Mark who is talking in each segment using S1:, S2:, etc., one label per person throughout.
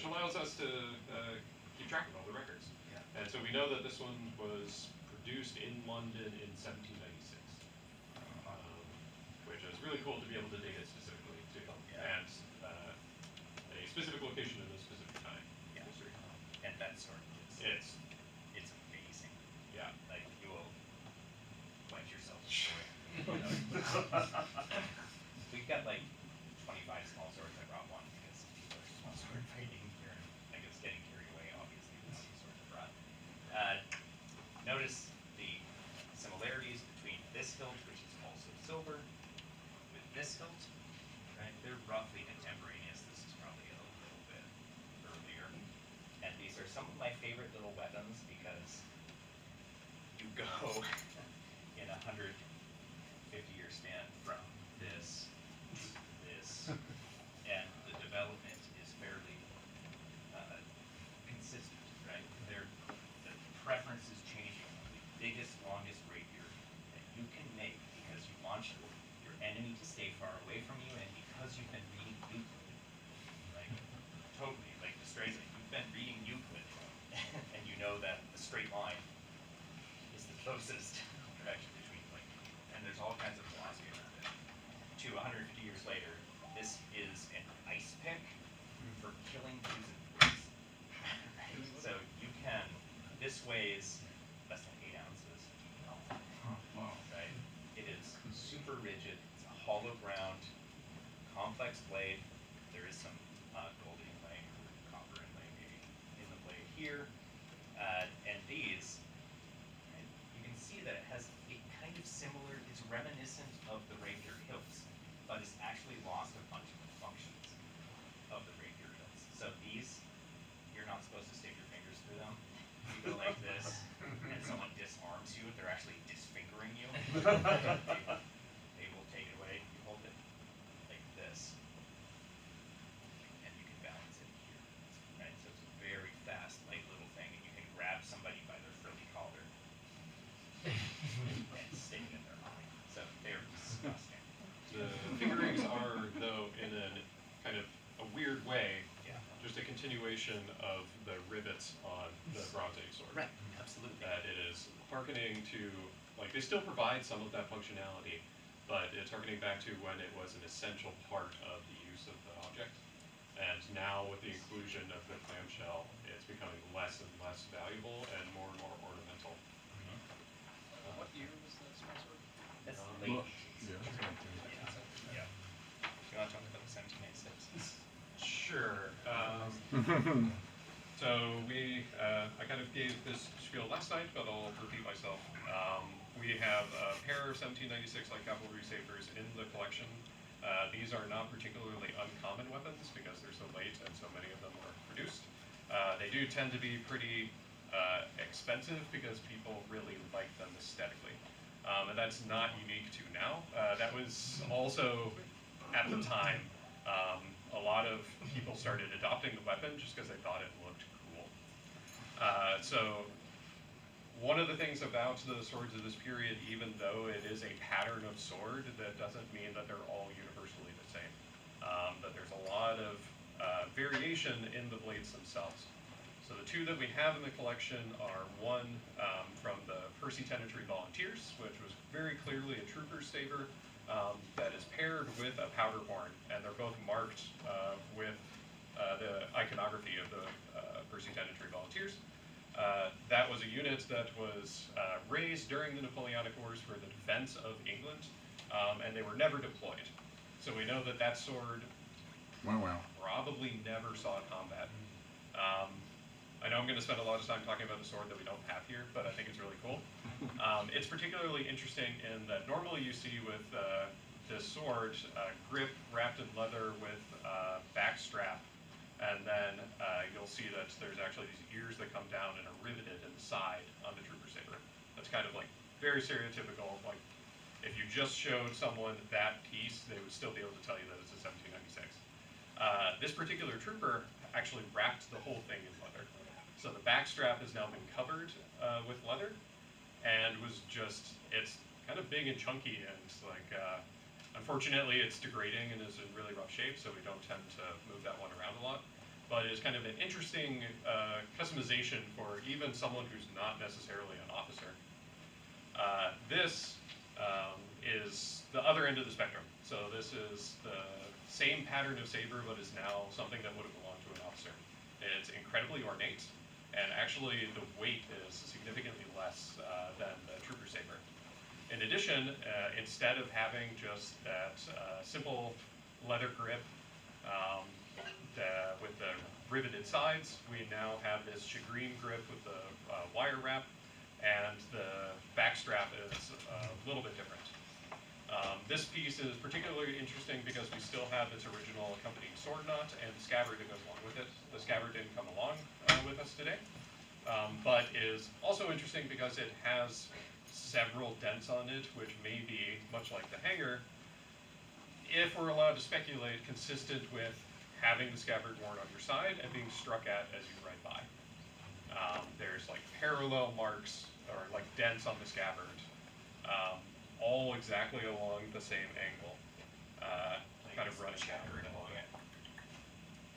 S1: allows us to keep track of all the records.
S2: Yeah.
S1: And so we know that this one was produced in London in 1796, which is really cool to be able to date it specifically too,
S2: Yeah.
S1: and a specific location in a specific time.
S2: Yeah.
S1: History.
S2: And that sort is
S1: It's
S2: it's amazing.
S1: yeah.
S2: Like you will wet yourself with joy. We've got like 25 small swords. I brought one because people are small sword fighting here, and I guess getting carried away obviously with how many swords I brought. Notice the similarities between this hilt, which is also silver, with this hilt, right? They're roughly contemporaneous. This is probably a little bit earlier. And these are some of my favorite little weapons because you go in 150-year span from this to this, and the development is fairly consistent, right? The preference is changing. The biggest, longest rapier that you can make because you want your enemy to stay far away from you, and because you've been reading Euclid, like totally, like Strayson, you've been reading Euclid, and you know that the straight line is the closest direction between like, and there's all kinds of philosophy around it. To 150 years later, this is an ice pick for killing dudes and brutes. Right? So you can, this weighs less than 8 ounces.
S3: Wow.
S2: Right? It is super rigid. It's a hollow ground, complex blade. There is some gold inlay or copper inlay maybe in the blade here. And these, right, you can see that it has a kind of similar, it's reminiscent of the rapier hilts, but it's actually lost a bunch of the functions of the rapier hilts. So these, you're not supposed to stick your fingers through them. You go like this, and someone disarms you, they're actually disfingering you. They will take it away. You hold it like this, and you can balance it here. Right? So it's a very fast, light little thing, and you can grab somebody by their frilly collar and stick it in their eye. So they're disgusting.
S1: The fingerings are, though, in a kind of a weird way,
S2: Yeah.
S1: just a continuation of the rivets on the Bronze Age sword.
S2: Right. Absolutely.
S1: That it is harkening to, like, they still provide some of that functionality, but it's harkening back to when it was an essential part of the use of the object. And now, with the inclusion of the clamshell, it's becoming less and less valuable and more ornamental.
S4: What year was that small sword?
S2: That's late.
S3: Well, yeah, that's right there.
S2: Yeah. You want to talk about the 1786?
S1: Sure. So I kind of gave this spiel last night, but I'll repeat myself. We have a pair of 1796 light cavalry sabers in the collection. These are not particularly uncommon weapons because they're so late and so many of them were produced. They do tend to be pretty expensive because people really like them aesthetically. And that's not unique to now. That was also, at the time, a lot of people started adopting the weapon just because they thought it looked cool. So one of the things about the swords of this period, even though it is a pattern of sword, that doesn't mean that they're all universally the same. That there's a lot of variation in the blades themselves. So the two that we have in the collection are one from the Percy Tenantry Volunteers, which was very clearly a trooper's saber that is paired with a powder horn, and they're both marked with the iconography of the Percy Tenantry Volunteers. That was a unit that was raised during the Napoleonic Wars for the defense of England, and they were never deployed. So we know that that sword
S3: Wow.
S1: probably never saw combat. I know I'm going to spend a lot of time talking about the sword that we don't have here, but I think it's really cool. It's particularly interesting in that normally you see with this sword grip wrapped in leather with back strap, and then you'll see that there's actually these ears that come down and are riveted in the side on the trooper saber. That's kind of like very stereotypical. Like if you just showed someone that piece, they would still be able to tell you that it's a 1796. This particular trooper actually wrapped the whole thing in leather. So the back strap has now been covered with leather, and it's kind of big and chunky, and like unfortunately it's degrading and is in really rough shape, so we don't tend to move that one around a lot. but is kind of an interesting customization for even someone who's not necessarily an officer. This is the other end of the spectrum. So this is the same pattern of saber, but is now something that would have belonged to an officer. It's incredibly ornate, and actually the weight is significantly less than the trooper saber. In addition, instead of having just that simple leather grip with the riveted sides, we now have this shagreen grip with the wire wrap, and the back strap is a little bit different. This piece is particularly interesting because we still have its original accompanying sword knot and scabbard that goes along with it. The scabbard didn't come along with us today, but is also interesting because it has several dents on it, which may be, much like the hanger, if we're allowed to speculate, consistent with having the scabbard worn on your side and being struck at as you ride by. There's like parallel marks or like dents on the scabbard, all exactly along the same angle, kind of running down.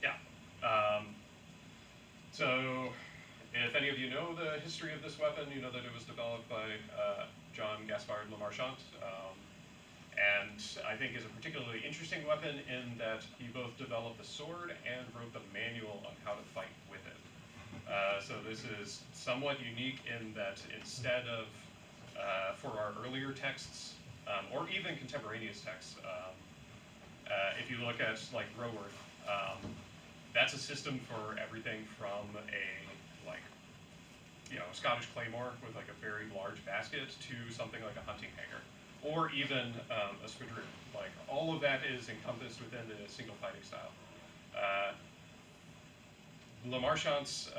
S1: Yeah. So, if any of you know the history of this weapon, you know that it was developed by John Gaspard Le Marchant, and I think is a particularly interesting weapon in that he both developed the sword and wrote the manual on how to fight with it. So this is somewhat unique in that instead of, for our earlier texts, or even contemporaneous texts, if you look at like Roworth, that's a system for everything from a Scottish claymore with like a very large basket to something like a hunting hanger, or even a squadron. Like all of that is encompassed within the single fighting style. Le Marchant's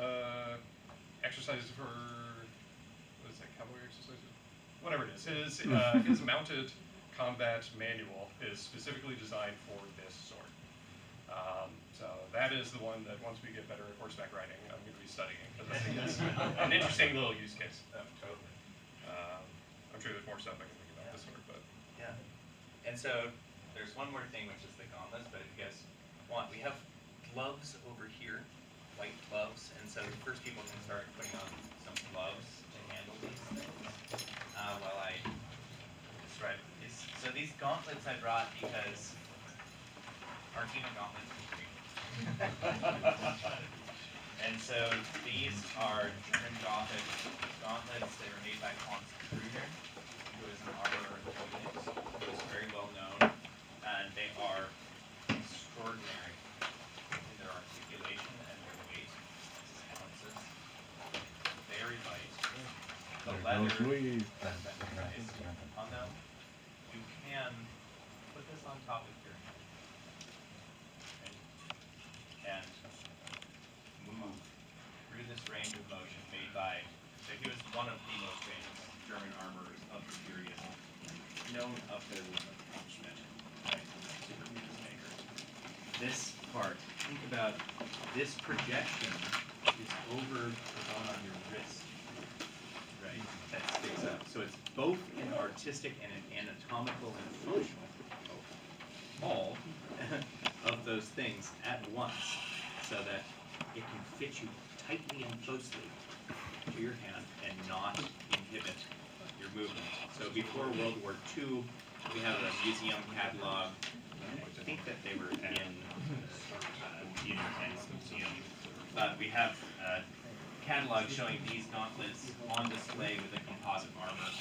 S1: exercises for, what is that, cavalry exercises? Whatever it is. His mounted combat manual is specifically designed for this sword. So that is the one that once we get better at horseback riding, I'm going to be studying, because I think it's an interesting little use case.
S2: Totally.
S1: I'm sure there's more stuff I can think about this sword, but
S2: Yeah. And so there's one more thing, which is the gauntlets, but if you guys want, we have gloves over here, white gloves, and so first people can start putting on some gloves to handle these things while I describe this. So these gauntlets I brought because Arcana gauntlets are free. And so these are German Gothic gauntlets. They were made by Hans Kruger, who is an armorer in Phoenix, who is very well known, and they are extraordinary in their articulation and their weight. This is ounces. Very light. The leather that's recognized on them. You can put this on top of your hand and move through this range of motion made by, so he was one of the most famous German armorers of the period, known of their accomplishment, right? Super maker. This part, think about this projection is over the bone on your wrist, right? That sticks up. So it's both an artistic and an anatomical and functional, all of those things at once, so that it can fit you tightly and closely to your hand and not inhibit your movement. So before World War II, we have a museum catalog. I think that they were in Ken's museum. We have a catalog showing these gauntlets on display with a composite armor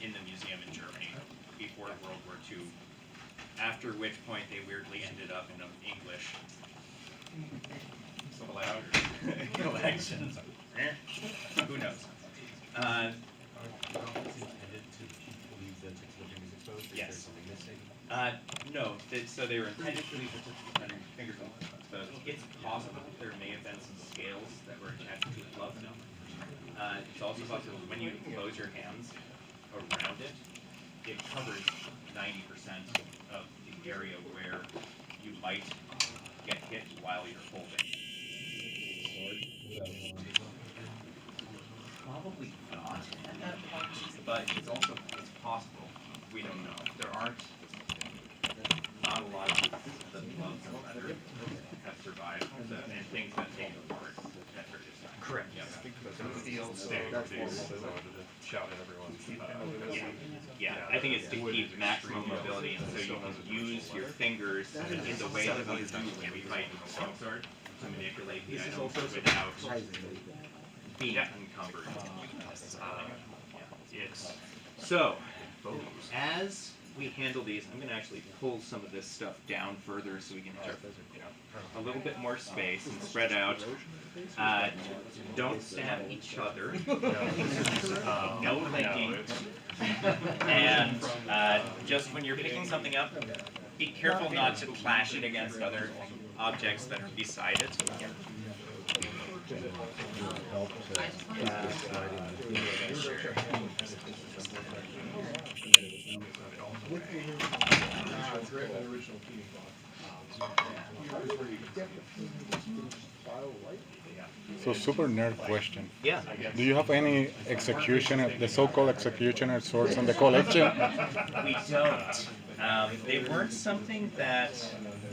S2: in the museum in Germany before World War II. After which point they weirdly ended up in English collection. Who knows? Yes. No. So they were intended to leave the fingers on. So it's possible there may have been some scales that were attached to the glove. It's also possible when you close your hands around it, it covers 90% of the area where you might get hit while you're holding. Probably not at that point, but it's possible. We don't know. There aren't not a lot of the gloves of leather have survived the things that take apart that purchase time.
S1: Correct. Yeah.
S2: Steel,
S1: Staying so to shout at everyone.
S2: Yeah, I think it's to keep maximum mobility, and so you can use your fingers in the way that we do fight sword to manipulate the items without being encumbered. So, as we handle these, I'm going to actually pull some of this stuff down further so we can have a little bit more space and spread out. Don't stab each other. No licking. And just when you're picking something up, be careful not to clash it against other objects that are beside it.
S3: So super nerd question.
S2: Yeah.
S3: Do you have any executioner, the so-called executioner swords in the collection?
S2: We don't. They weren't something that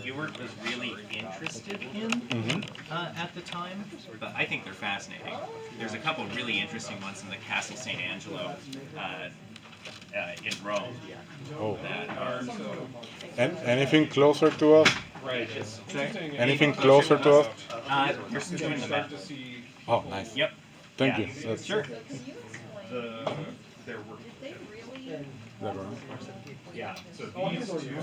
S2: Ewart was really interested in at the time, but I think they're fascinating. There's a couple really interesting ones in the Castle St. Angelo in Rome.
S3: Oh.
S2: That are,
S3: And anything closer to us?
S1: Right. It's interesting.
S3: Anything closer to us?
S2: you're doing the map.
S3: Oh, nice.
S2: Yep.
S3: Thank
S2: Yeah.
S3: you. That's
S2: Sure.
S1: Their work.
S3: that one.
S1: Yeah. So these two